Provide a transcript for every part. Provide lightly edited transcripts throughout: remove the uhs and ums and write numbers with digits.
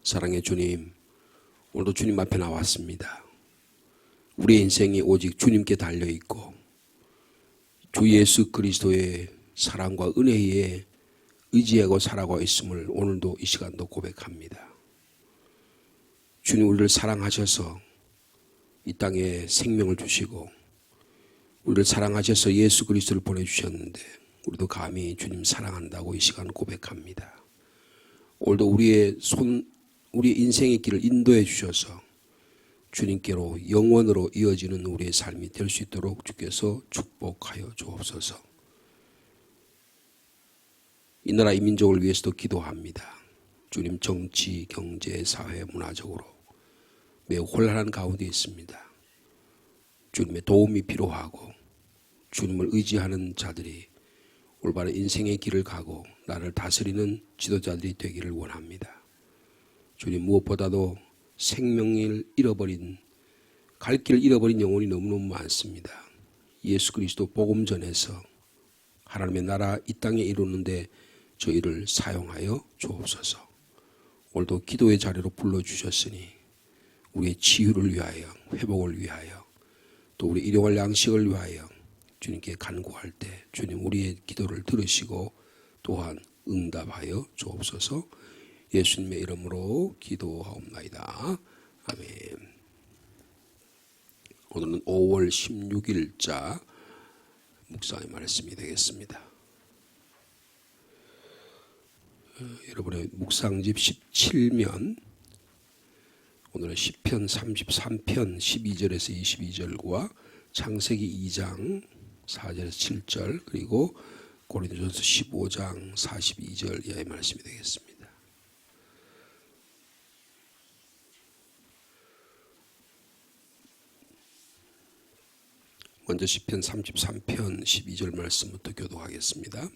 사랑의 주님, 오늘도 주님 앞에 나왔습니다. 우리의 인생이 오직 주님께 달려있고 주 예수 그리스도의 사랑과 은혜에 의지하고 살아가고 있음을 오늘도 이 시간도 고백합니다. 주님 우리를 사랑하셔서 이 땅에 생명을 주시고 우리를 사랑하셔서 예수 그리스도를 보내주셨는데 우리도 감히 주님 사랑한다고 이 시간 고백합니다. 오늘도 우리의 인생의 길을 인도해 주셔서 주님께로 영원으로 이어지는 우리의 삶이 될 수 있도록 주께서 축복하여 주옵소서. 이 나라 이 민족을 위해서도 기도합니다. 주님 정치, 경제, 사회, 문화적으로 매우 혼란한 가운데 있습니다. 주님의 도움이 필요하고 주님을 의지하는 자들이 올바른 인생의 길을 가고 나를 다스리는 지도자들이 되기를 원합니다. 주님 무엇보다도 생명을 잃어버린 갈 길을 잃어버린 영혼이 너무너무 많습니다. 예수 그리스도 복음 전해서 하나님의 나라 이 땅에 이루는데 저희를 사용하여 주옵소서. 오늘도 기도의 자리로 불러주셨으니 우리의 치유를 위하여 회복을 위하여 또 우리 일용할 양식을 위하여 주님께 간구할 때 주님 우리의 기도를 들으시고 또한 응답하여 주옵소서. 예수님의 이름으로 기도하옵나이다. 아멘. 오늘은 5월 16일자 묵상의 말씀이 되겠습니다. 여러분의 묵상집 17면 오늘은 시편 33편 12절에서 22절과 창세기 2장 4절에서 7절 그리고 고린도전서 15장 42절 이하의 말씀이 되겠습니다. 먼저 시편 33편 12절 말씀부터 교독하겠습니다.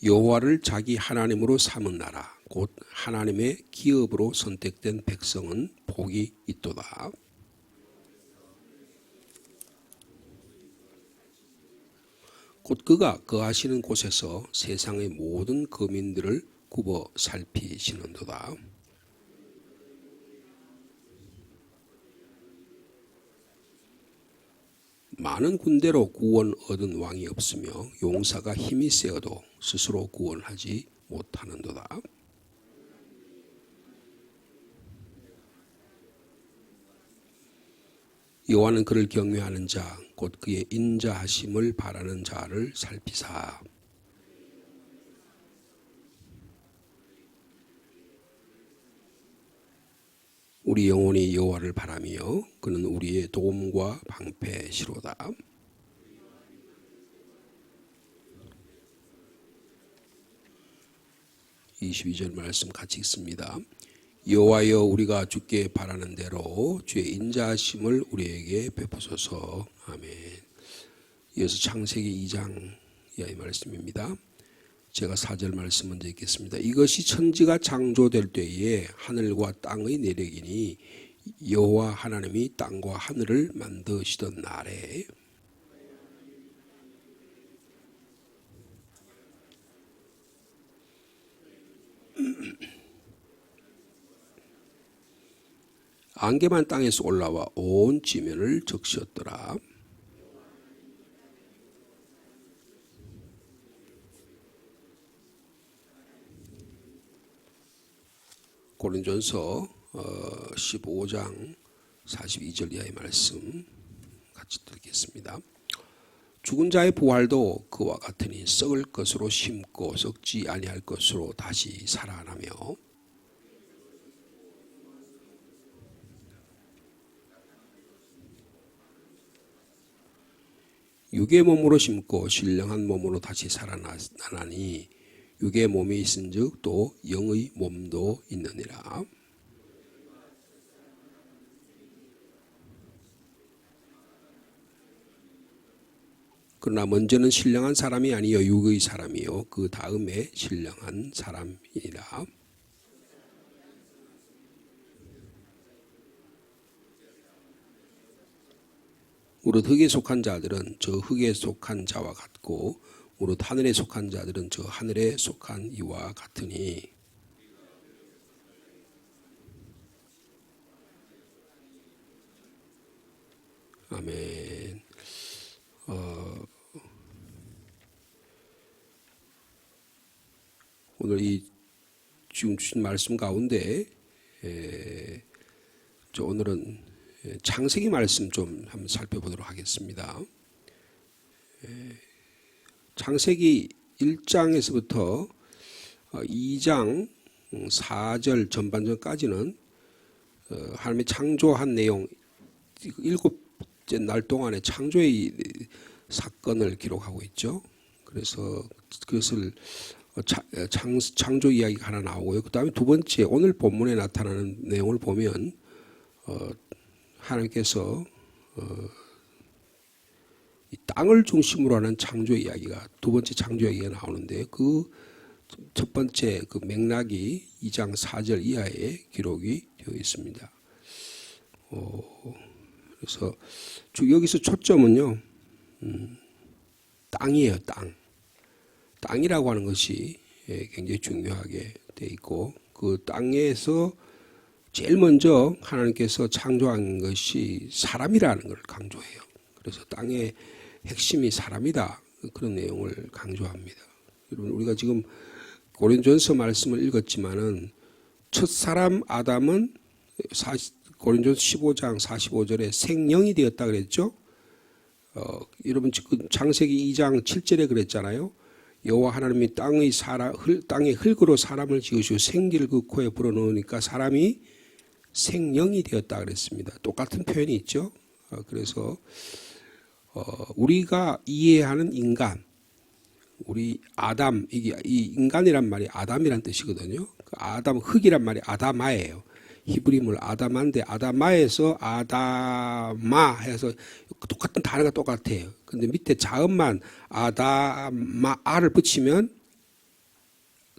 여호와를 자기 하나님으로 삼은 나라 곧 하나님의 기업으로 선택된 백성은 복이 있도다. 곧 그가 거하시는 곳에서 세상의 모든 거민들을 굽어 살피시는도다. 많은 군대로 구원 얻은 왕이 없으며 용사가 힘이 세어도 스스로 구원하지 못하는도다. 여호와는 그를 경외하는 자, 곧 그의 인자하심을 바라는 자를 살피사. 우리 영혼이 여호와를 바라며 그는 우리의 도움과 방패시로다. (22절) 말씀 같이 읽습니다. 여호와여 우리가 주께 바라는 대로 주의 인자하심을 우리에게 베푸소서. 아멘. 이어서 창세기 2장 이하의 말씀입니다. 제가 4절 말씀 먼저 읽겠습니다. 이것이 천지가 창조될 때에 하늘과 땅의 내력이니 여호와 하나님이 땅과 하늘을 만드시던 날에 안개만 땅에서 올라와 온 지면을 적시었더라. 고린도전서 15장 42절 이하의 말씀 같이 듣겠습니다. 죽은 자의 부활도 그와 같으니 썩을 것으로 심고 썩지 아니할 것으로 다시 살아나며 육의 몸으로 심고 신령한 몸으로 다시 살아나니 육의 몸이 있은즉 또 영의 몸도 있느니라. 그러나 먼저는 신령한 사람이 아니요 육의 사람이요 그 다음에 신령한 사람이라. 무릇 흙에 속한 자들은 저 흙에 속한 자와 같고 무릇 하늘에 속한 자들은 저 하늘에 속한 이와 같으니 아멘. 오늘 이 지금 주신 말씀 가운데 오늘은 창세기 말씀 좀 한번 살펴보도록 하겠습니다. 창세기 1장에서부터 2장 4절 전반전까지는 하나님의 창조한 내용, 일곱째 날 동안의 창조의 사건을 기록하고 있죠. 그래서 그것을 창조 이야기가 하나 나오고요. 그 다음에 두 번째 오늘 본문에 나타나는 내용을 보면 하나님께서 이 땅을 중심으로 하는 창조 이야기가 두 번째 창조 이야기가 나오는데 그 첫 번째 그 맥락이 2장 4절 이하에 기록이 되어 있습니다. 그래서 여기서 초점은요, 땅이에요, 땅. 땅이라고 하는 것이 굉장히 중요하게 되어 있고 그 땅에서 제일 먼저 하나님께서 창조한 것이 사람이라는 걸 강조해요. 그래서 땅의 핵심이 사람이다. 그런 내용을 강조합니다. 여러분, 우리가 지금 고린도전서 말씀을 읽었지만은 첫 사람 아담은 고린도전서 15장 45절에 생령이 되었다 그랬죠. 여러분 지금 창세기 2장 7절에 그랬잖아요. 여호와 하나님이 땅의 흙으로 사람을 지으시고 생기를 그 코에 불어넣으니까 사람이 생령이 되었다 그랬습니다. 똑같은 표현이 있죠. 그래서 우리가 이해하는 인간, 우리 아담, 이 인간이란 말이 아담이란 뜻이거든요. 그 아담, 흙이란 말이 아다마예요. 히브리물 아다마인데 아다마에서 아다마 해서 똑같은 단어가 똑같아요. 근데 밑에 자음만 아다마아를 붙이면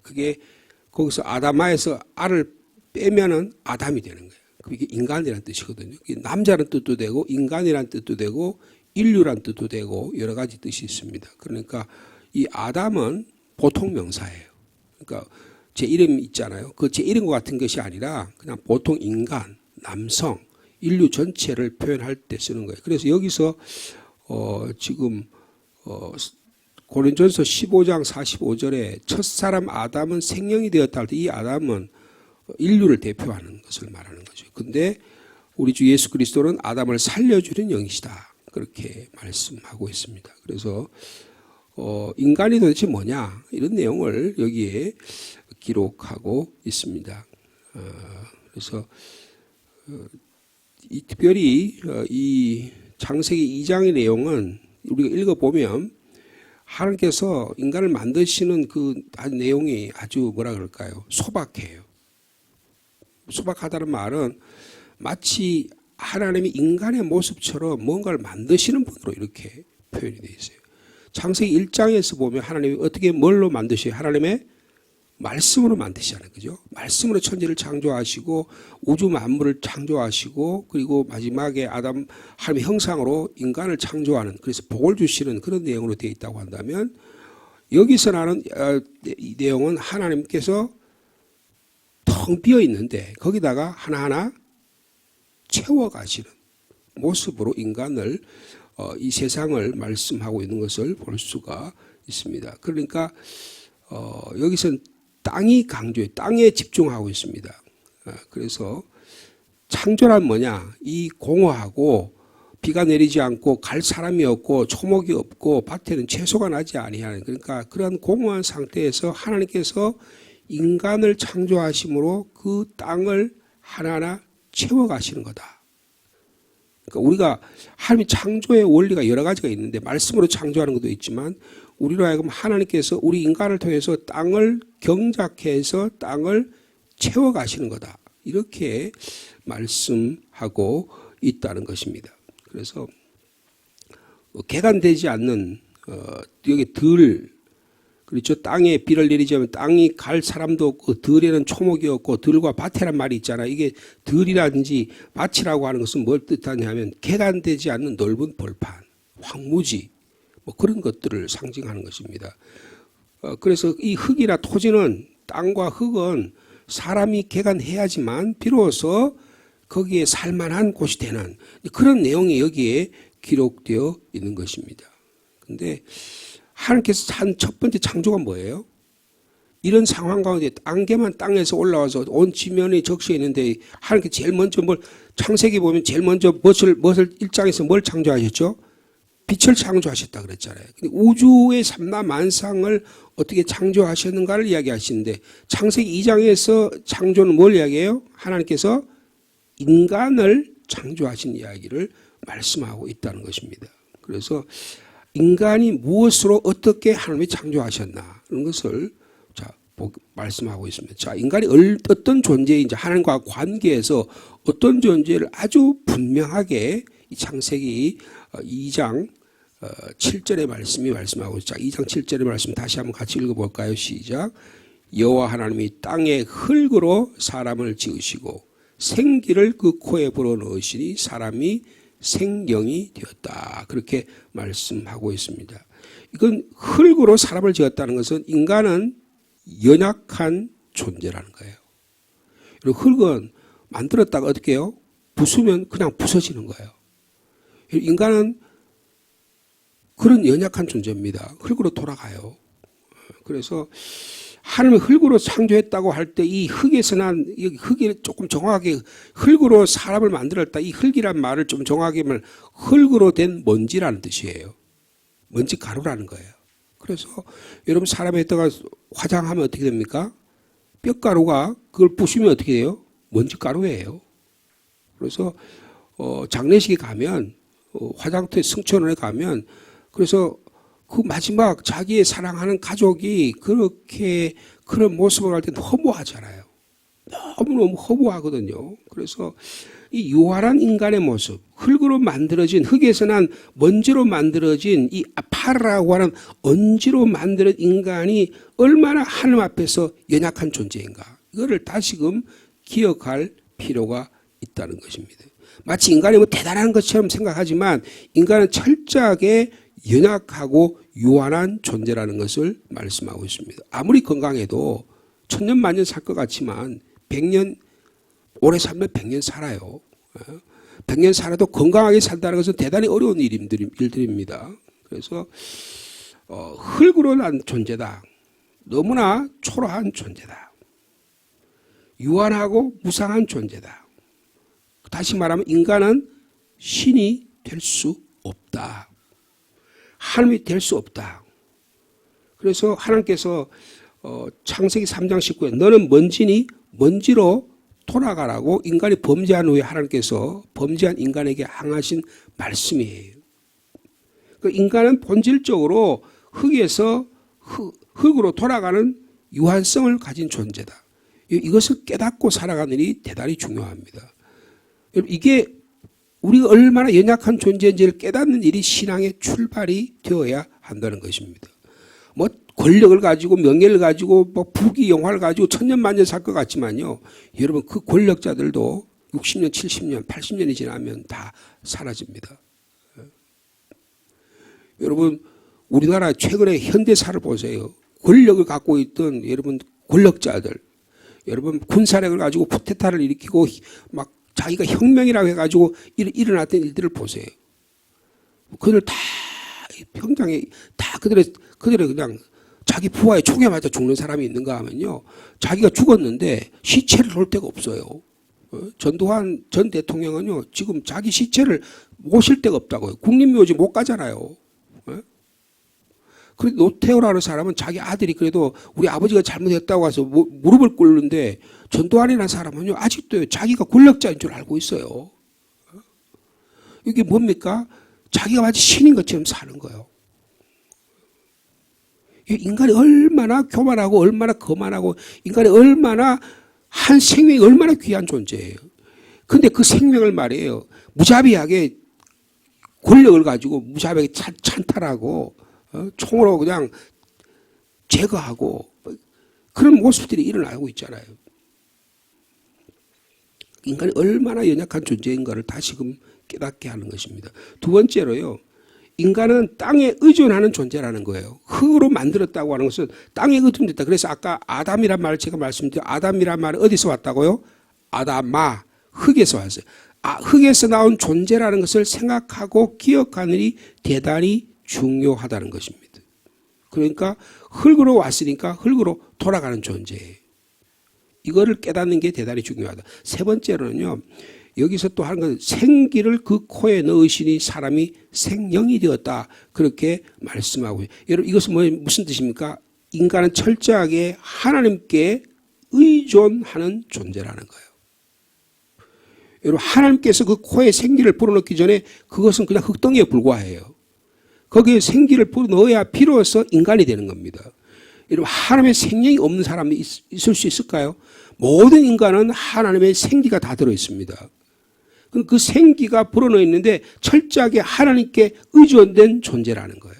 그게 거기서 아다마에서 아를 빼면은 아담이 되는 거예요. 그게 인간이란 뜻이거든요. 남자란 뜻도 되고 인간이란 뜻도 되고 인류란 뜻도 되고 여러 가지 뜻이 있습니다. 그러니까 이 아담은 보통 명사예요. 그러니까 제 이름 있잖아요. 그 제 이름과 같은 것이 아니라 그냥 보통 인간, 남성, 인류 전체를 표현할 때 쓰는 거예요. 그래서 여기서 지금 고린도전서 15장 45절에 첫사람 아담은 생령이 되었다 할 때 이 아담은 인류를 대표하는 것을 말하는 거죠. 근데 우리 주 예수 그리스도는 아담을 살려주는 영이시다. 그렇게 말씀하고 있습니다. 그래서 인간이 도대체 뭐냐 이런 내용을 여기에 기록하고 있습니다. 그래서 특별히 이 창세기 2장의 내용은 우리가 읽어보면 하나님께서 인간을 만드시는 그 내용이 아주 뭐라 그럴까요? 소박해요. 소박하다는 말은 마치 하나님이 인간의 모습처럼 뭔가를 만드시는 분으로 이렇게 표현이 되어 있어요. 창세기 1장에서 보면 하나님이 어떻게 뭘로 만드셔요? 하나님의 말씀으로 만드시잖아요. 그죠? 말씀으로 천지를 창조하시고 우주 만물을 창조하시고 그리고 마지막에 하나님의 형상으로 인간을 창조하는 그래서 복을 주시는 그런 내용으로 되어 있다고 한다면 여기서 나는 이 내용은 하나님께서 텅 비어 있는데 거기다가 하나하나 채워가시는 모습으로 인간을 이 세상을 말씀하고 있는 것을 볼 수가 있습니다. 그러니까 여기서는 땅이 강조해 땅에 집중하고 있습니다. 그래서 창조란 뭐냐? 이 공허하고 비가 내리지 않고 갈 사람이 없고 초목이 없고 밭에는 채소가 나지 아니하는 그러니까 그런 공허한 상태에서 하나님께서 인간을 창조하심으로 그 땅을 하나하나 채워가시는 거다. 그러니까 우리가 하나님의 창조의 원리가 여러 가지가 있는데 말씀으로 창조하는 것도 있지만 우리로 하여금 하나님께서 우리 인간을 통해서 땅을 경작해서 땅을 채워가시는 거다. 이렇게 말씀하고 있다는 것입니다. 그래서 개간되지 않는 여기 그렇죠. 땅에 비를 내리지 않으면 땅이 갈 사람도 없고 들에는 초목이 없고 들과 밭이란 말이 있잖아요. 이게 들이라든지 밭이라고 하는 것은 뭘 뜻하냐면 개간되지 않는 넓은 벌판, 황무지 뭐 그런 것들을 상징하는 것입니다. 그래서 이 흙이나 토지는 땅과 흙은 사람이 개간해야지만 비로소 거기에 살만한 곳이 되는 그런 내용이 여기에 기록되어 있는 것입니다. 근데 하나님께서 한 첫 번째 창조가 뭐예요? 이런 상황 가운데 안개만 땅에서 올라와서 온 지면이 적셔 있는데 하나님께 제일 먼저 창세기 보면 제일 먼저 무엇을 1장에서 뭘 창조하셨죠? 빛을 창조하셨다 그랬잖아요. 근데 우주의 삼라만상을 어떻게 창조하셨는가를 이야기하시는데 창세기 2장에서 창조는 뭘 이야기해요? 하나님께서 인간을 창조하신 이야기를 말씀하고 있다는 것입니다. 그래서 인간이 무엇으로 어떻게 하나님이 창조하셨나 이런 것을 말씀하고 있습니다. 자, 인간이 어떤 존재인지 하나님과 관계에서 어떤 존재를 아주 분명하게 이 창세기 2장 7절의 말씀이 말씀하고 있죠. 2장 7절의 말씀 다시 한번 같이 읽어볼까요? 시작. 여호와 하나님이 땅의 흙으로 사람을 지으시고 생기를 그 코에 불어넣으시니 사람이 생명이 되었다. 그렇게 말씀하고 있습니다. 이건 흙으로 사람을 지었다는 것은 인간은 연약한 존재라는 거예요. 그리고 흙은 만들었다가 어떻게 해요? 부수면 그냥 부서지는 거예요. 인간은 그런 연약한 존재입니다. 흙으로 돌아가요. 그래서 하나님이 흙으로 창조했다고 할 때 이 흙에서 난 흙이 조금 정확하게 흙으로 사람을 만들었다. 이 흙이란 말을 좀 정확하게 하면 흙으로 된 먼지라는 뜻이에요. 먼지 가루라는 거예요. 그래서 여러분 사람에다가 화장하면 어떻게 됩니까? 뼈가루가 그걸 부수면 어떻게 돼요? 먼지가루예요. 그래서 장례식에 가면 화장터에 승천원에 가면 그래서 그 마지막 자기의 사랑하는 가족이 그렇게 그런 모습을 할 때는 허무하잖아요. 너무너무 허무하거든요. 그래서 이 유활한 인간의 모습, 흙으로 만들어진 흙에서 난 먼지로 만들어진 이 아파라고 하는 언지로 만든 인간이 얼마나 하나님 앞에서 연약한 존재인가. 이거를 다시금 기억할 필요가 있다는 것입니다. 마치 인간이 뭐 대단한 것처럼 생각하지만 인간은 철저하게 연약하고 유한한 존재라는 것을 말씀하고 있습니다. 아무리 건강해도 천년 만년 살 것 같지만 100년 오래 살면 100년 살아요. 100년 살아도 건강하게 산다는 것은 대단히 어려운 일들입니다. 그래서 흙으로 난 존재다. 너무나 초라한 존재다. 유한하고 무상한 존재다. 다시 말하면 인간은 신이 될 수 없다. 하나님이 될 수 없다. 그래서 하나님께서 창세기 3장 19에 너는 먼지니 먼지로 돌아가라고 인간이 범죄한 후에 하나님께서 범죄한 인간에게 항하신 말씀이에요. 인간은 본질적으로 흙에서 흙으로 돌아가는 유한성을 가진 존재다. 이것을 깨닫고 살아가는 일이 대단히 중요합니다. 이게 우리가 얼마나 연약한 존재인지를 깨닫는 일이 신앙의 출발이 되어야 한다는 것입니다. 뭐 권력을 가지고 명예를 가지고 뭐 부귀 영화를 가지고 천년만년 살 것 같지만요. 여러분 그 권력자들도 60년, 70년, 80년이 지나면 다 사라집니다. 여러분 우리나라 최근에 현대사를 보세요. 권력을 갖고 있던 여러분 권력자들, 여러분 군사력을 가지고 쿠데타를 일으키고 막 자기가 혁명이라고 해가지고 일어났던 일들을 보세요. 그들 다 평장에 다 그들의 그냥 자기 부하에 총에 맞아 죽는 사람이 있는가 하면요. 자기가 죽었는데 시체를 놓을 데가 없어요. 전두환 전 대통령은요. 지금 자기 시체를 모실 데가 없다고요. 국립묘지 못 가잖아요. 그런데 노태우라는 사람은 자기 아들이 그래도 우리 아버지가 잘못했다고 해서 무릎을 꿇는데 전두환이라는 사람은요. 아직도 자기가 권력자인 줄 알고 있어요. 이게 뭡니까? 자기가 마치 신인 것처럼 사는 거예요. 인간이 얼마나 교만하고 얼마나 거만하고 인간이 얼마나 한 생명이 얼마나 귀한 존재예요. 그런데 그 생명을 말이에요. 무자비하게 권력을 가지고 무자비하게 찬탈하고 총으로 그냥 제거하고 그런 모습들이 일어나고 있잖아요. 인간이 얼마나 연약한 존재인가를 다시금 깨닫게 하는 것입니다. 두 번째로요. 인간은 땅에 의존하는 존재라는 거예요. 흙으로 만들었다고 하는 것은 땅에 의존됐다. 그래서 아까 아담이란 말을 제가 말씀드린 아담이란 말은 어디서 왔다고요? 아담아, 흙에서 왔어요. 흙에서 나온 존재라는 것을 생각하고 기억하는 일이 대단히 중요하다는 것입니다. 그러니까 흙으로 왔으니까 흙으로 돌아가는 존재예요. 이거를 깨닫는 게 대단히 중요하다. 세 번째로는요. 여기서 또 하는 건 생기를 그 코에 넣으시니 사람이 생명이 되었다. 그렇게 말씀하고 있어요. 여러분 이것은 무슨 뜻입니까? 인간은 철저하게 하나님께 의존하는 존재라는 거예요. 여러분 하나님께서 그 코에 생기를 불어넣기 전에 그것은 그냥 흙덩이에 불과해요. 거기에 생기를 불어넣어야 비로소 인간이 되는 겁니다. 여러분 하나님의 생명이 없는 사람이 있을 수 있을까요? 모든 인간은 하나님의 생기가 다 들어있습니다. 그 생기가 불어넣어 있는데 철저하게 하나님께 의존된 존재라는 거예요.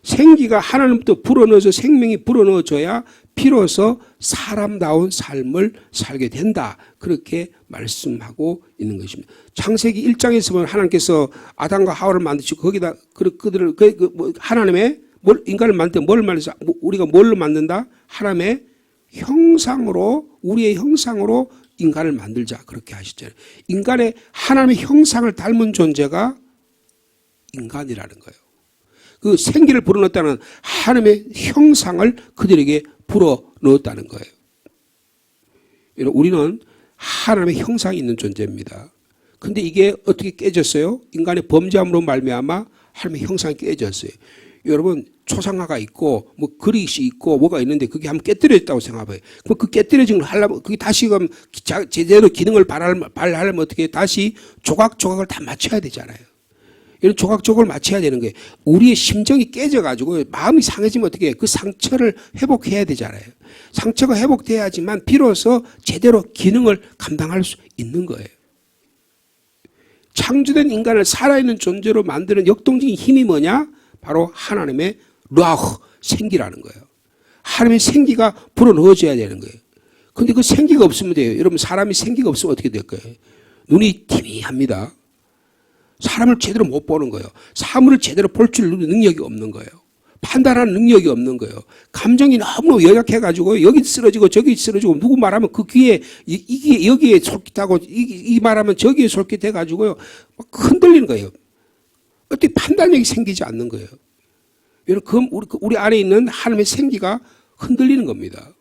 생기가 하나님부터 불어넣어서 생명이 불어넣어져야 비로소 사람다운 삶을 살게 된다. 그렇게 말씀하고 있는 것입니다. 창세기 1장에서 보면 하나님께서 아담과 하와를 만드시고 거기다 그들을 하나님의 인간을 만들 때 뭘 만드서 우리가 뭘로 만든다? 하나님의 형상으로 우리의 형상으로 인간을 만들자 그렇게 하셨잖아요. 인간의 하나님의 형상을 닮은 존재가 인간이라는 거예요. 그 생기를 불어넣었다는 하나님의 형상을 그들에게 불어넣었다는 거예요. 우리는 하나님의 형상이 있는 존재입니다. 근데 이게 어떻게 깨졌어요? 인간의 범죄함으로 말미암아 하나님의 형상이 깨졌어요. 여러분 초상화가 있고 뭐 그릇이 있고 뭐가 있는데 그게 한번 깨뜨려졌다고 생각해봐요. 그럼 그 깨뜨려진 걸 하려면 그게 다시금 제대로 기능을 발하려면 어떻게 다시 조각조각을 다 맞춰야 되잖아요. 이런 조각조각을 맞춰야 되는 거예요. 우리의 심정이 깨져가지고 마음이 상해지면 어떻게 해요? 그 상처를 회복해야 되잖아요. 상처가 회복돼야지만 비로소 제대로 기능을 감당할 수 있는 거예요. 창조된 인간을 살아있는 존재로 만드는 역동적인 힘이 뭐냐? 바로 하나님의 루아흐 생기라는 거예요. 하나님의 생기가 불어넣어져야 되는 거예요. 그런데 그 생기가 없으면 돼요. 여러분 사람이 생기가 없으면 어떻게 될까요? 눈이 희미합니다. 사람을 제대로 못 보는 거예요. 사물을 제대로 볼 줄 능력이 없는 거예요. 판단하는 능력이 없는 거예요. 감정이 너무 연약해가지고 여기 쓰러지고 저기 쓰러지고 누구 말하면 그 귀에 이게 여기에 솔깃하고 이 말하면 저기에 솔깃해가지고요 막 흔들리는 거예요. 어떻게 판단력이 생기지 않는 거예요. 여러분 우리 안에 있는 하나님의 생기가 흔들리는 겁니다.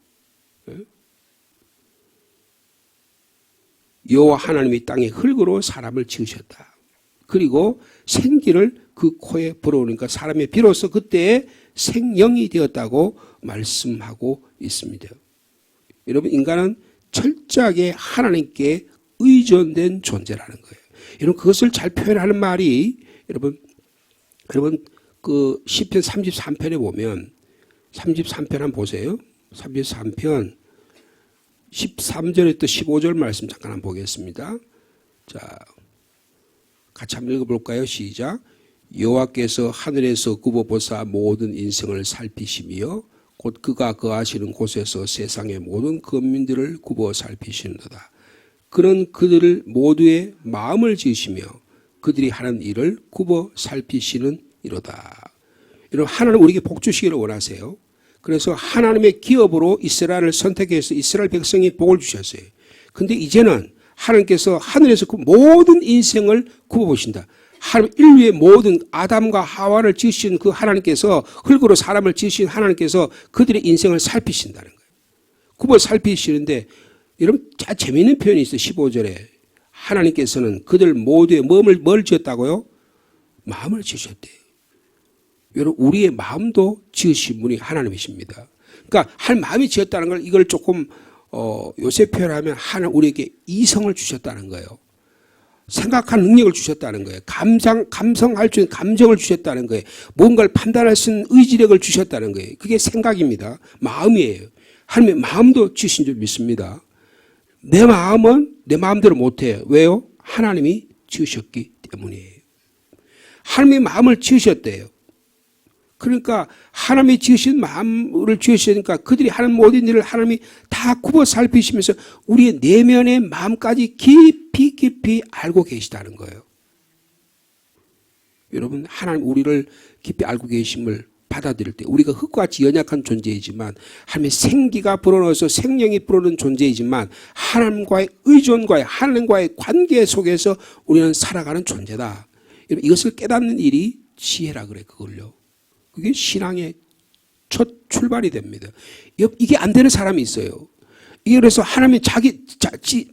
여호와 하나님이 땅에 흙으로 사람을 지으셨다. 그리고 생기를 그 코에 불어오니까 사람이 비로소 그때에 생명이 되었다고 말씀하고 있습니다. 여러분 인간은 철저하게 하나님께 의존된 존재라는 거예요. 여러분 그것을 잘 표현하는 말이 여러분 그 시편 33편에 보면 33편 한번 보세요. 33편 13절부터 15절 말씀 잠깐 한번 보겠습니다. 자, 같이 한번 읽어볼까요? 시작. 여호와께서 하늘에서 굽어보사 모든 인생을 살피시며 곧 그가 거하시는 곳에서 세상의 모든 거민들을 굽어 살피시는도다. 그는 그들을 모두의 마음을 지으시며 그들이 하는 일을 굽어 살피시는 이로다. 여러분 하나님 우리에게 복 주시기를 원하세요. 그래서 하나님의 기업으로 이스라엘을 선택해서 이스라엘 백성이 복을 주셨어요. 근데 이제는 하나님께서 하늘에서 그 모든 인생을 굽어보신다. 하나님 인류의 모든 아담과 하와를 지으신 그 하나님께서 흙으로 사람을 지으신 하나님께서 그들의 인생을 살피신다는 거예요. 굽어 살피시는데 여러분 재미있는 표현이 있어요. 15절에 하나님께서는 그들 모두의 뭘 지었다고요? 마음을 지으셨대요. 여러분 우리의 마음도 지으신 분이 하나님이십니다. 그러니까 할 마음이 지었다는 걸 이걸 조금 요새 표현하면 하나님 우리에게 이성을 주셨다는 거예요. 생각할 능력을 주셨다는 거예요. 감성할 수 있는 감정을 주셨다는 거예요. 뭔가를 판단할 수 있는 의지력을 주셨다는 거예요. 그게 생각입니다. 마음이에요. 하나님의 마음도 지으신 줄 믿습니다. 내 마음은 내 마음대로 못해요. 왜요? 하나님이 지으셨기 때문이에요. 하나님의 마음을 지으셨대요. 그러니까 하나님이 지으신 마음을 지으시니까 그들이 하는 모든 일을 하나님이 다 굽어 살피시면서 우리의 내면의 마음까지 깊이 알고 계시다는 거예요. 여러분 하나님 우리를 깊이 알고 계심을 받아들일 때 우리가 흙과 같이 연약한 존재이지만 하나님의 생기가 불어넣어서 생명이 불어넣는 존재이지만 하나님과의 의존과의 하나님과의 관계 속에서 우리는 살아가는 존재다. 이것을 깨닫는 일이 지혜라 그래. 그걸요. 그게 신앙의 첫 출발이 됩니다. 이게 안 되는 사람이 있어요. 이게 그래서 하나님이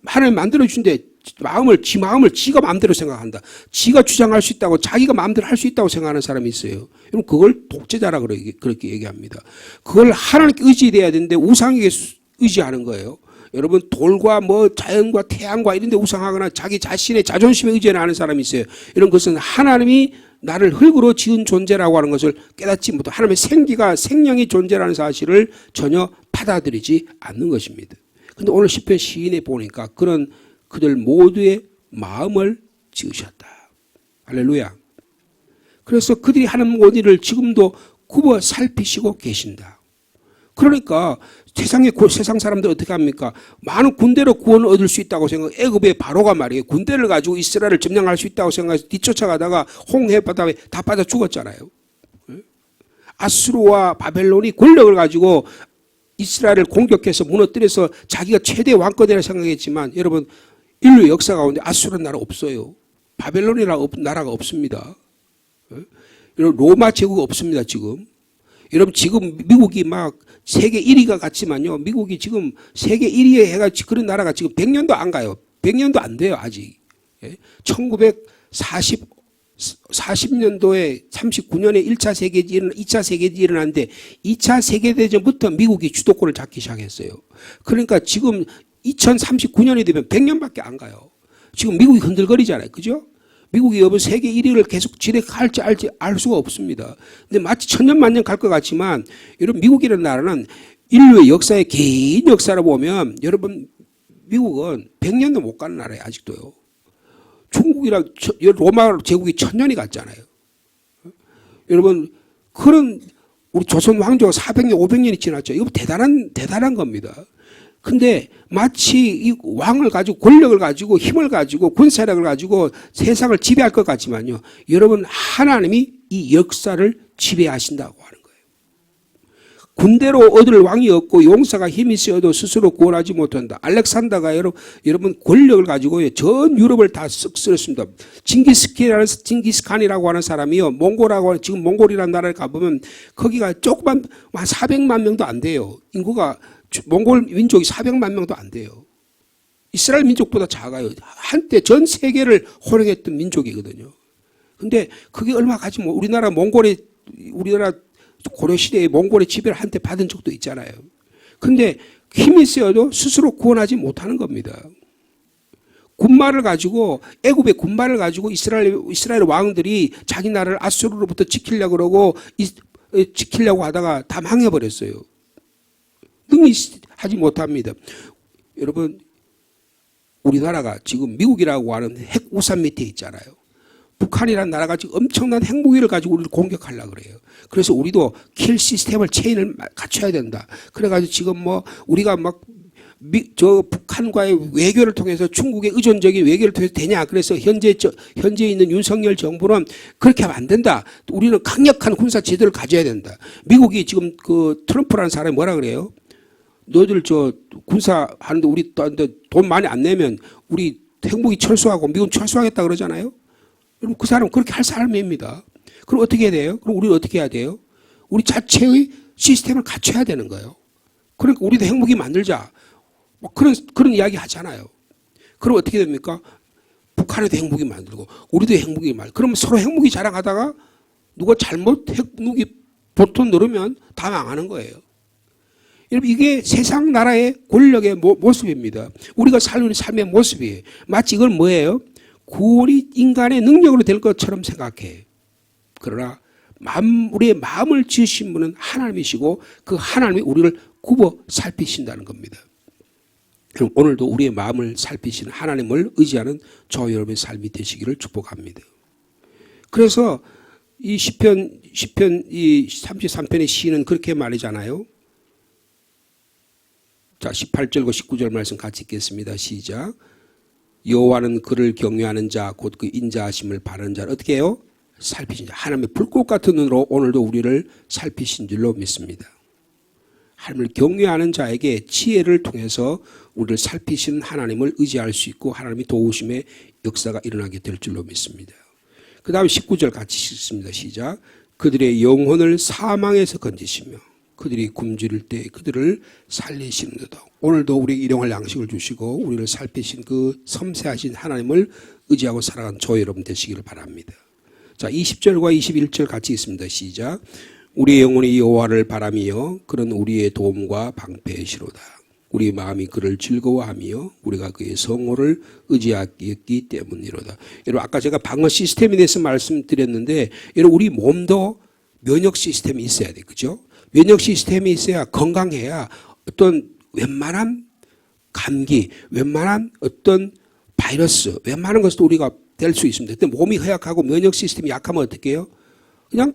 하나님 만들어주신데 지 마음을 지가 마음대로 생각한다. 지가 주장할 수 있다고 자기가 마음대로 할 수 있다고 생각하는 사람이 있어요. 여러분 그걸 독재자라 그렇게 얘기합니다. 그걸 하나님께 의지돼야 되는데 우상에게 의지하는 거예요. 여러분 돌과 뭐 자연과 태양과 이런 데 우상하거나 자기 자신의 자존심에 의지하는 사람이 있어요. 이런 것은 하나님이 나를 흙으로 지은 존재라고 하는 것을 깨닫지 못하고 하나님의 생기가 생명이 존재라는 사실을 전혀 받아들이지 않는 것입니다. 그런데 오늘 시편 시인에 보니까 그런 그들 모두의 마음을 지으셨다. 할렐루야. 그래서 그들이 하는 모든 지금도 굽어 살피시고 계신다. 그러니까 세상 사람들 어떻게 합니까? 많은 군대로 구원을 얻을 수 있다고 생각. 애굽의 바로가 말이에요. 군대를 가지고 이스라엘을 점령할 수 있다고 생각해서 뒤쫓아가다가 홍해 바다에 다 빠져 죽었잖아요. 아수르와 바벨론이 권력을 가지고 이스라엘을 공격해서 무너뜨려서 자기가 최대 왕권이라 생각했지만 여러분 인류 역사 가운데 아수르 나라 없어요. 바벨론이라는 나라가 없습니다. 로마 제국 없습니다. 지금. 여러분 지금 미국이 막 세계 1위가 같지만요. 미국이 지금 세계 1위에 해가지고 그런 나라가 지금 100년도 안 가요. 100년도 안 돼요. 아직. 1940년도에 39년에 1차 세계대전, 2차 세계대전이 일어났는데 2차 세계대전부터 미국이 주도권을 잡기 시작했어요. 그러니까 지금 2039년이 되면 100년밖에 안 가요. 지금 미국이 흔들거리잖아요. 그죠? 미국이 여러분 세계 1위를 계속 지배할지 알 수가 없습니다. 근데 마치 천년 만년 갈 것 같지만 여러분 미국이라는 나라는 인류의 역사의 긴 역사를 보면 여러분 미국은 100년도 못 가는 나라예요. 아직도요. 중국이랑 로마 제국이 1000년이 갔잖아요. 여러분 그런 우리 조선 왕조가 400년 500년이 지났죠. 이거 대단한 겁니다. 근데 마치 이 왕을 가지고 권력을 가지고 힘을 가지고 군사력을 가지고 세상을 지배할 것 같지만요. 여러분 하나님이 이 역사를 지배하신다고 하는 거예요. 군대로 얻을 왕이 없고 용사가 힘이 세어도 스스로 구원하지 못한다. 알렉산더가 여러분 권력을 가지고 전 유럽을 다 쓱 쓸었습니다. 징기스칸이라고 하는 사람이요. 지금 몽골이라는 나라에 가보면 거기가 조그만 한 400만 명도 안 돼요. 인구가 몽골 민족이 400만 명도 안 돼요. 이스라엘 민족보다 작아요. 한때 전 세계를 호령했던 민족이거든요. 근데 그게 얼마 가지 뭐 우리나라 고려시대에 몽골의 지배를 한때 받은 적도 있잖아요. 근데 힘이 세어도 스스로 구원하지 못하는 겁니다. 군말을 가지고 애굽의 군말을 가지고 이스라엘 왕들이 자기 나라를 아수르로부터 지키려고 하다가 다 망해버렸어요. 능히 하지 못합니다. 여러분 우리나라가 지금 미국이라고 하는 핵 우산 밑에 있잖아요. 북한이라는 나라가 지금 엄청난 핵무기를 가지고 우리를 공격하려고 그래요. 그래서 우리도 킬 시스템을 체인을 갖춰야 된다. 그래가지고 지금 뭐 우리가 막 북한과의 외교를 통해서 중국의 의존적인 외교를 통해서 되냐. 그래서 현재 있는 윤석열 정부는 그렇게 하면 안 된다. 우리는 강력한 군사 제도를 가져야 된다. 미국이 지금 그 트럼프라는 사람이 뭐라 그래요? 너희들 군사 하는데 우리 돈 많이 안 내면 우리 핵무기 철수하고 미군 철수하겠다 그러잖아요. 여러분 그 사람은 그렇게 할 사람입니다. 그럼 어떻게 해야 돼요? 그럼 우리는 어떻게 해야 돼요? 우리 자체의 시스템을 갖춰야 되는 거예요. 그러니까 우리도 핵무기 만들자. 뭐 그런 이야기 하잖아요. 그럼 어떻게 됩니까? 북한에도 핵무기 만들고 우리도 핵무기 만들고 그러면 서로 핵무기 자랑하다가 누가 잘못 핵무기 보통 누르면 다 망하는 거예요. 여러분 이게 세상 나라의 권력의 모습입니다. 우리가 살는 삶의 모습이에요. 마치 이건 뭐예요? 구원이 인간의 능력으로 될 것처럼 생각해. 그러나 우리의 마음을 지으신 분은 하나님이시고 그 하나님이 우리를 굽어 살피신다는 겁니다. 그럼 오늘도 우리의 마음을 살피시는 하나님을 의지하는 저와 여러분의 삶이 되시기를 축복합니다. 그래서 이 시편 이 33편의 시인은 그렇게 말이잖아요. 자, 18절과 19절 말씀 같이 읽겠습니다. 시작. 여호와는 그를 경외하는 자 곧 그 인자하심을 바라는 자를 어떻게 해요? 살피신 하나님의 불꽃 같은 눈으로 오늘도 우리를 살피신 줄로 믿습니다. 하나님을 경외하는 자에게 지혜를 통해서 우리를 살피시는 하나님을 의지할 수 있고 하나님의 도우심의 역사가 일어나게 될 줄로 믿습니다. 그 다음에 19절 같이 읽습니다. 시작. 그들의 영혼을 사망에서 건지시며 그들이 굶주릴 때 그들을 살리시는도다. 오늘도 우리에게 일용할 양식을 주시고 우리를 살피신 그 섬세하신 하나님을 의지하고 살아가는 저 여러분 되시기를 바랍니다. 자, 20절과 21절 같이 읽습니다. 시작. 우리의 영혼이 여호와를 바라며 그는 우리의 도움과 방패시로다. 우리 마음이 그를 즐거워하며 우리가 그의 성호를 의지하기 때문이로다. 여러분 아까 제가 방어 시스템에 대해서 말씀드렸는데 여러분 우리 몸도 면역 시스템이 있어야 돼. 그죠? 면역 시스템이 있어야 건강해야 어떤 웬만한 감기, 웬만한 어떤 바이러스, 웬만한 것도 우리가 될 수 있습니다. 근데 몸이 허약하고 면역 시스템이 약하면 어떻게 해요? 그냥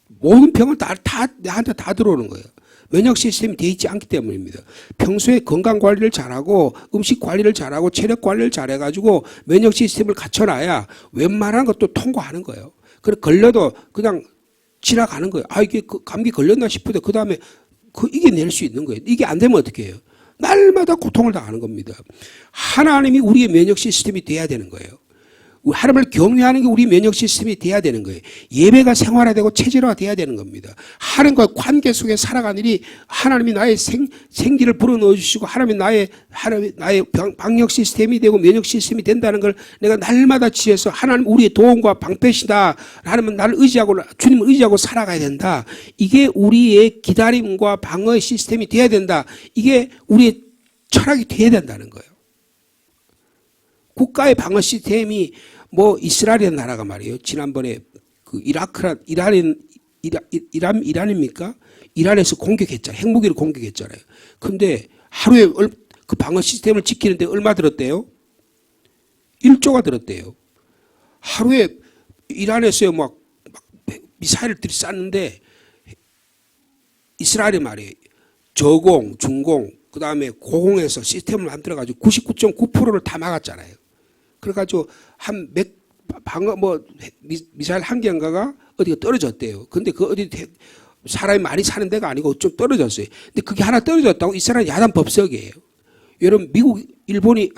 모든 병은 다 나한테 다 들어오는 거예요. 면역 시스템이 돼 있지 않기 때문입니다. 평소에 건강 관리를 잘하고 음식 관리를 잘하고 체력 관리를 잘해가지고 면역 시스템을 갖춰놔야 웬만한 것도 통과하는 거예요. 그래 걸려도 그냥 지나가는 거예요. 아 이게 감기 걸렸나 싶은데 그 다음에 이겨낼 수 있는 거예요. 이게 안 되면 어떻게 해요? 날마다 고통을 당하는 겁니다. 하나님이 우리의 면역 시스템이 돼야 되는 거예요. 하나님을 경외하는 게 우리 면역 시스템이 돼야 되는 거예요. 예배가 생활화되고 체질화돼야 되는 겁니다. 하나님과 관계 속에 살아가는 일이 하나님이 나의 생기를 불어넣어 주시고 하나님이 나의 방역 시스템이 되고 면역 시스템이 된다는 걸 내가 날마다 지혜서 하나님 우리의 도움과 방패시다. 하나님은 나를 의지하고 주님을 의지하고 살아가야 된다. 이게 우리의 기다림과 방어의 시스템이 돼야 된다. 이게 우리의 철학이 돼야 된다는 거예요. 국가의 방어 시스템이 뭐 이스라엘이라는 나라가 말이에요. 지난번에 그 이란입니까? 이란에서 공격했잖아요. 핵무기를 공격했잖아요. 근데 하루에 그 방어 시스템을 지키는데 얼마 들었대요? 1조가 들었대요. 하루에 이란에서 막 미사일들이 쐈는데 이스라엘이 말이에요. 저공, 중공, 그 다음에 고공에서 시스템을 만들어가지고 99.9%를 다 막았잖아요. 그래가지고 미사일 한 개인가가 어디가 떨어졌대요. 근데 그 어디 사람이 많이 사는 데가 아니고 좀 떨어졌어요. 근데 그게 하나 떨어졌다고 이스라엘 야단 법석이에요. 여러분 미국, 일본이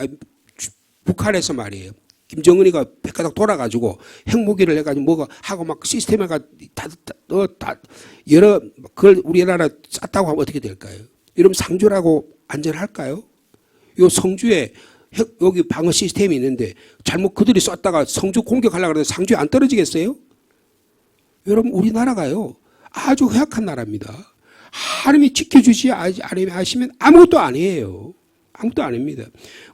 북한에서 말이에요. 김정은이가 백가닥 돌아가지고 핵무기를 해가지고 뭐가 하고 막 시스템에가 여러 그걸 우리나라 쐈다고 하면 어떻게 될까요? 여러분 상주라고 안전할까요? 요 성주에 여기 방어 시스템이 있는데 잘못 그들이 쐈다가 성주 공격하려고 하는데 상주에 안 떨어지겠어요? 여러분 우리나라가요 아주 허약한 나라입니다. 하나님이 지켜주지 않으시면 아무것도 아니에요. 아무것도 아닙니다.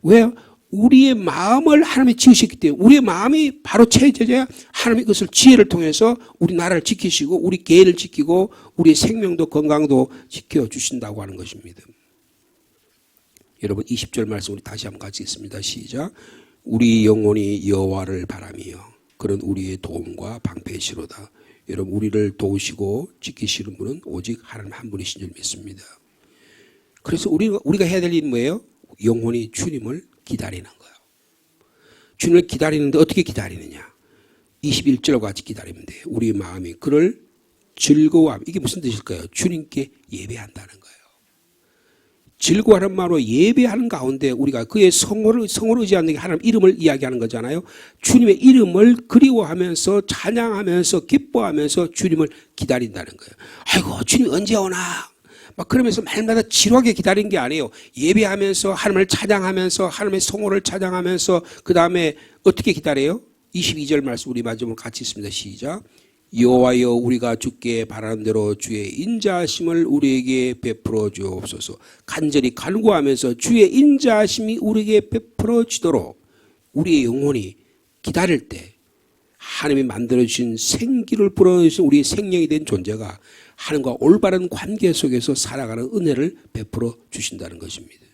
왜요? 우리의 마음을 하나님이 지으셨기 때문에 우리의 마음이 바로 채워져야 하나님이 그것을 지혜를 통해서 우리 나라를 지키시고 우리 계를 지키고 우리의 생명도 건강도 지켜주신다고 하는 것입니다. 여러분 20절 말씀 우리 다시 한번 같이 읽습니다. 시작. 우리 영혼이 여호와를 바라며 그는 우리의 도움과 방패시로다. 여러분 우리를 도우시고 지키시는 분은 오직 하나님 한 분이신 줄 믿습니다. 그래서 우리가 해야 될 일은 뭐예요? 영혼이 주님을 기다리는 거예요. 주님을 기다리는데 어떻게 기다리느냐? 21절과 같이 기다리면 돼요. 우리 마음이 그를 즐거워함. 이게 무슨 뜻일까요? 주님께 예배한다는 거예요. 즐거워하는 말로 예배하는 가운데 우리가 그의 성호를 의지하는 게 하나님 이름을 이야기하는 거잖아요. 주님의 이름을 그리워하면서 찬양하면서 기뻐하면서 주님을 기다린다는 거예요. 아이고 주님 언제 오나 막 그러면서 말마다 지루하게 기다리는 게 아니에요. 예배하면서 하나님을 찬양하면서 하나님의 성호를 찬양하면서 그 다음에 어떻게 기다려요? 22절 말씀 우리 마지막으로 같이 있습니다. 시작. 여호와여 우리가 주께 바라는 대로 주의 인자하심을 우리에게 베풀어 주옵소서. 간절히 간구하면서 주의 인자하심이 우리에게 베풀어 주도록 우리의 영혼이 기다릴 때 하나님이 만들어주신 생기를 불어넣으신 우리의 생명이 된 존재가 하나님과 올바른 관계 속에서 살아가는 은혜를 베풀어 주신다는 것입니다.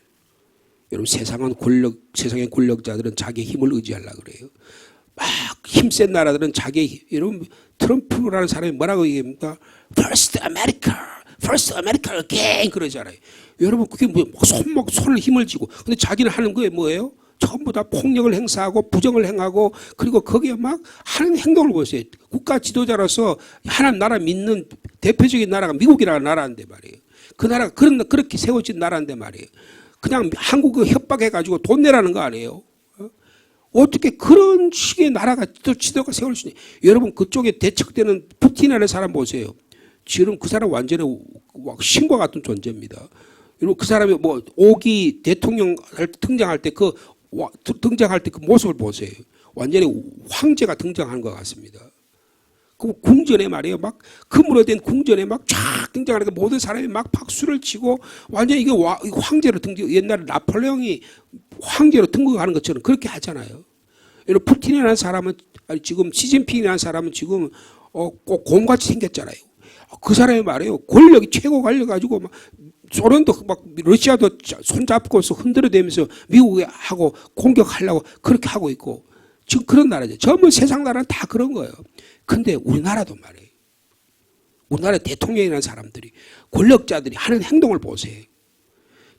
여러분 세상의 권력자들은 자기의 힘을 의지하려고 그래요. 막 힘센 나라들은 여러분 트럼프라는 사람이 뭐라고 얘기합니까? First America again 그러잖아요. 여러분 그게 뭐 손을 힘을 쥐고 근데 자기는 하는 거에 뭐예요? 전부 다 폭력을 행사하고 부정을 행하고 그리고 거기에 막 하는 행동을 보세요. 국가 지도자로서 하나님 나라 믿는 대표적인 나라가 미국이라는 나라인데 말이에요. 그 나라가 그렇게 세워진 나라인데 말이에요. 그냥 한국을 협박해가지고 돈 내라는 거 아니에요. 어떻게 그런 식의 나라가 또 지도가 세울 수 있냐. 여러분 그쪽에 대척되는 푸틴이라는 사람 보세요. 지금 그 사람 완전히 신과 같은 존재입니다. 여러분 그 사람이 뭐 5기 대통령 등장할 때 그 모습을 보세요. 완전히 황제가 등장하는 것 같습니다. 그 궁전에 말이에요. 막 금으로 된 궁전에 막 쫙 등장하니까 모든 사람이 막 박수를 치고 완전히 이게 황제로 옛날에 나폴레옹이 황제로 등극하는 것처럼 그렇게 하잖아요. 여러분 푸틴이라는 사람은 지금 시진핑이라는 사람은 지금 꼭 곰같이 생겼잖아요. 그 사람이 말이에요. 권력이 최고 관려가지고 막 소련도 막 러시아도 손잡고서 흔들어대면서 미국에 하고 공격하려고 그렇게 하고 있고 지금 그런 나라죠. 전부 세상 나라는 다 그런 거예요. 근데 우리나라도 말이에요. 우리나라 대통령이라는 사람들이 권력자들이 하는 행동을 보세요.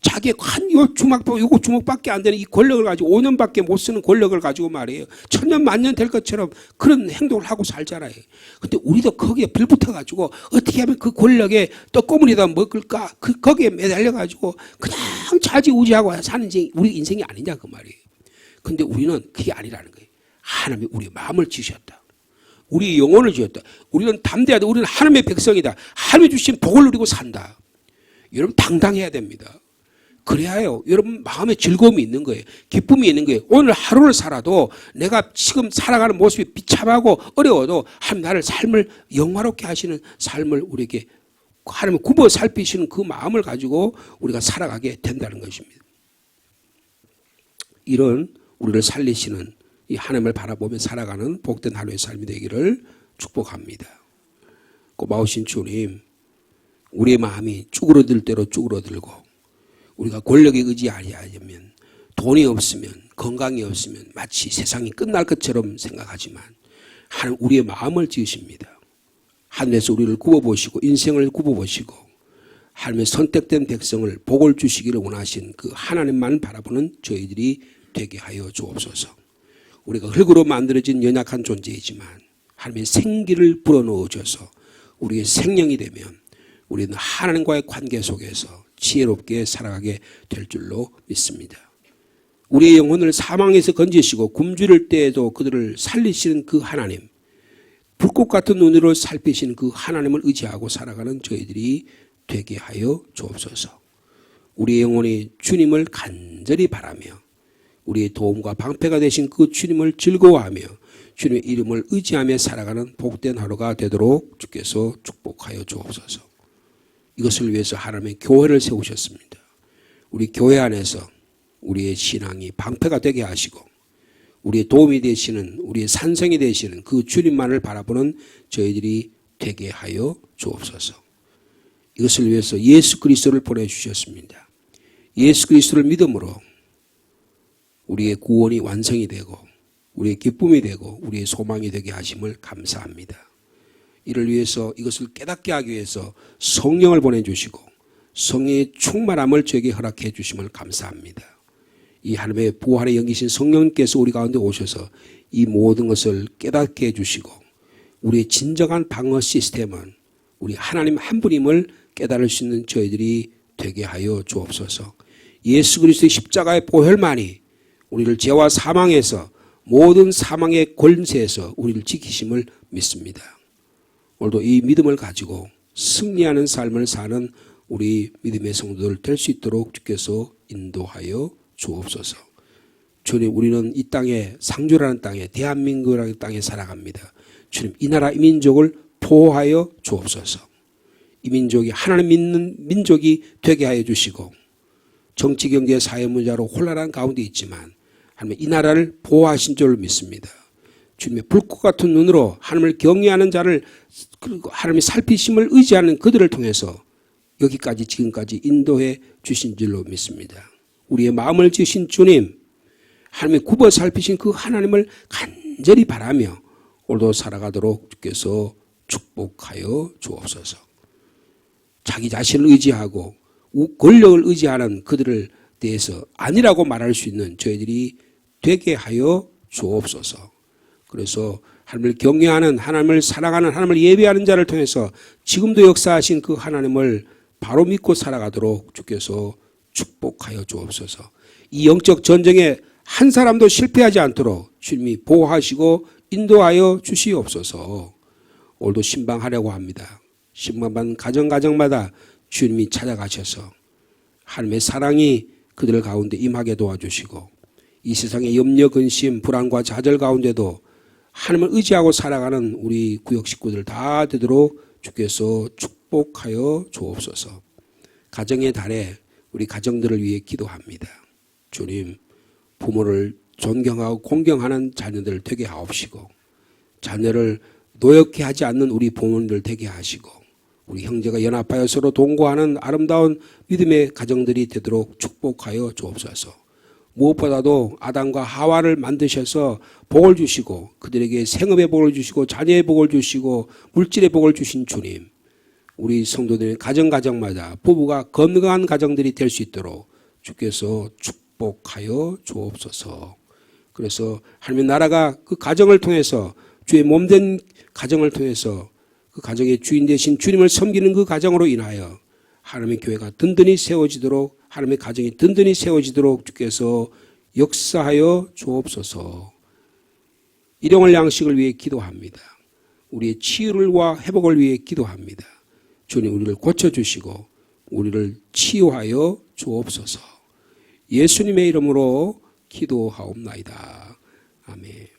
자기 요거 주먹밖에 안 되는 이 권력을 가지고 5년밖에 못 쓰는 권력을 가지고 말이에요. 천년 만년 될 것처럼 그런 행동을 하고 살잖아요. 근데 우리도 거기에 불붙어가지고 어떻게 하면 그 권력에 떡고물이다 먹을까? 거기에 매달려가지고 그냥 좌지우지하고 사는 우리 인생이 아니냐 그 말이에요. 근데 우리는 그게 아니라는 거예요. 하나님이 우리 마음을 지으셨다. 우리 영혼을 지었다. 우리는 담대하다. 우리는 하나님의 백성이다. 하나님이 주신 복을 누리고 산다. 여러분 당당해야 됩니다. 그래야요. 여러분 마음에 즐거움이 있는 거예요. 기쁨이 있는 거예요. 오늘 하루를 살아도 내가 지금 살아가는 모습이 비참하고 어려워도 하나님 나를 삶을 영화롭게 하시는 삶을 우리에게 하나님 굽어 살피시는 그 마음을 가지고 우리가 살아가게 된다는 것입니다. 이런 우리를 살리시는 이 하나님을 바라보며 살아가는 복된 하루의 삶이 되기를 축복합니다. 고마우신 주님, 우리의 마음이 쭈그러들 대로 쭈그러들고 우리가 권력에 의지하려면 돈이 없으면 건강이 없으면 마치 세상이 끝날 것처럼 생각하지만 하나님 우리의 마음을 지으십니다. 하늘에서 우리를 굽어보시고 인생을 굽어보시고 하나님의 선택된 백성을 복을 주시기를 원하신 그 하나님만 바라보는 저희들이 되게 하여 주옵소서. 우리가 흙으로 만들어진 연약한 존재이지만 하나님의 생기를 불어넣어 줘서 우리의 생명이 되면 우리는 하나님과의 관계 속에서 지혜롭게 살아가게 될 줄로 믿습니다. 우리의 영혼을 사망에서 건지시고 굶주릴 때에도 그들을 살리시는 그 하나님, 불꽃 같은 눈으로 살피시는 그 하나님을 의지하고 살아가는 저희들이 되게 하여 주옵소서. 우리의 영혼이 주님을 간절히 바라며 우리의 도움과 방패가 되신 그 주님을 즐거워하며 주님의 이름을 의지하며 살아가는 복된 하루가 되도록 주께서 축복하여 주옵소서. 이것을 위해서 하나님의 교회를 세우셨습니다. 우리 교회 안에서 우리의 신앙이 방패가 되게 하시고 우리의 도움이 되시는 우리의 산성이 되시는 그 주님만을 바라보는 저희들이 되게 하여 주옵소서. 이것을 위해서 예수 그리스도를 보내주셨습니다. 예수 그리스도를 믿음으로 우리의 구원이 완성이 되고 우리의 기쁨이 되고 우리의 소망이 되게 하심을 감사합니다. 이를 위해서 이것을 깨닫게 하기 위해서 성령을 보내주시고 성령의 충만함을 저에게 허락해 주심을 감사합니다. 이 하나님의 부활에 영이신 성령님께서 우리 가운데 오셔서 이 모든 것을 깨닫게 해주시고 우리의 진정한 방어 시스템은 우리 하나님 한 분임을 깨달을 수 있는 저희들이 되게 하여 주옵소서. 예수 그리스도의 십자가의 보혈만이 우리를 죄와 사망에서 모든 사망의 권세에서 우리를 지키심을 믿습니다. 오늘도 이 믿음을 가지고 승리하는 삶을 사는 우리 믿음의 성도들 될 수 있도록 주께서 인도하여 주옵소서. 주님, 우리는 이 땅에 상주라는 땅에 대한민국이라는 땅에 살아갑니다. 주님, 이 나라 이 민족을 보호하여 주옵소서. 이 민족이 하나님 믿는 민족이 되게 하여 주시고 정치, 경제, 사회 문제로 혼란한 가운데 있지만 하나님 이 나라를 보호하신 줄을 믿습니다. 주님의 불꽃 같은 눈으로 하나님을 경외하는 자를 그리고 하나님의 살피심을 의지하는 그들을 통해서 여기까지 지금까지 인도해 주신 줄로 믿습니다. 우리의 마음을 지으신 주님, 하나님의 굽어 살피신 그 하나님을 간절히 바라며 오늘도 살아가도록 주께서 축복하여 주옵소서. 자기 자신을 의지하고 권력을 의지하는 그들을 대해서 아니라고 말할 수 있는 저희들이 되게 하여 주옵소서. 그래서 하나님을 경외하는, 하나님을 사랑하는, 하나님을 예배하는 자를 통해서 지금도 역사하신 그 하나님을 바로 믿고 살아가도록 주께서 축복하여 주옵소서. 이 영적 전쟁에 한 사람도 실패하지 않도록 주님이 보호하시고 인도하여 주시옵소서. 오늘도 신방하려고 합니다. 신방받는 가정마다 주님이 찾아가셔서 하나님의 사랑이 그들 가운데 임하게 도와주시고 이 세상의 염려, 근심, 불안과 좌절 가운데도 하나님을 의지하고 살아가는 우리 구역 식구들 다 되도록 주께서 축복하여 주옵소서. 가정의 달에 우리 가정들을 위해 기도합니다. 주님, 부모를 존경하고 공경하는 자녀들 되게 하옵시고 자녀를 노엽게 하지 않는 우리 부모님들 되게 하시고 우리 형제가 연합하여 서로 동거하는 아름다운 믿음의 가정들이 되도록 축복하여 주옵소서. 무엇보다도 아담과 하와를 만드셔서 복을 주시고 그들에게 생업의 복을 주시고 자녀의 복을 주시고 물질의 복을 주신 주님, 우리 성도들의 가정마다 부부가 건강한 가정들이 될 수 있도록 주께서 축복하여 주옵소서. 그래서 하나님의 나라가 그 가정을 통해서 주의 몸된 가정을 통해서 그 가정의 주인 되신 주님을 섬기는 그 가정으로 인하여 하나님의 교회가 든든히 세워지도록 하나님의 가정이 든든히 세워지도록 주께서 역사하여 주옵소서. 일용할 양식을 위해 기도합니다. 우리의 치유와 회복을 위해 기도합니다. 주님 우리를 고쳐주시고 우리를 치유하여 주옵소서. 예수님의 이름으로 기도하옵나이다. 아멘.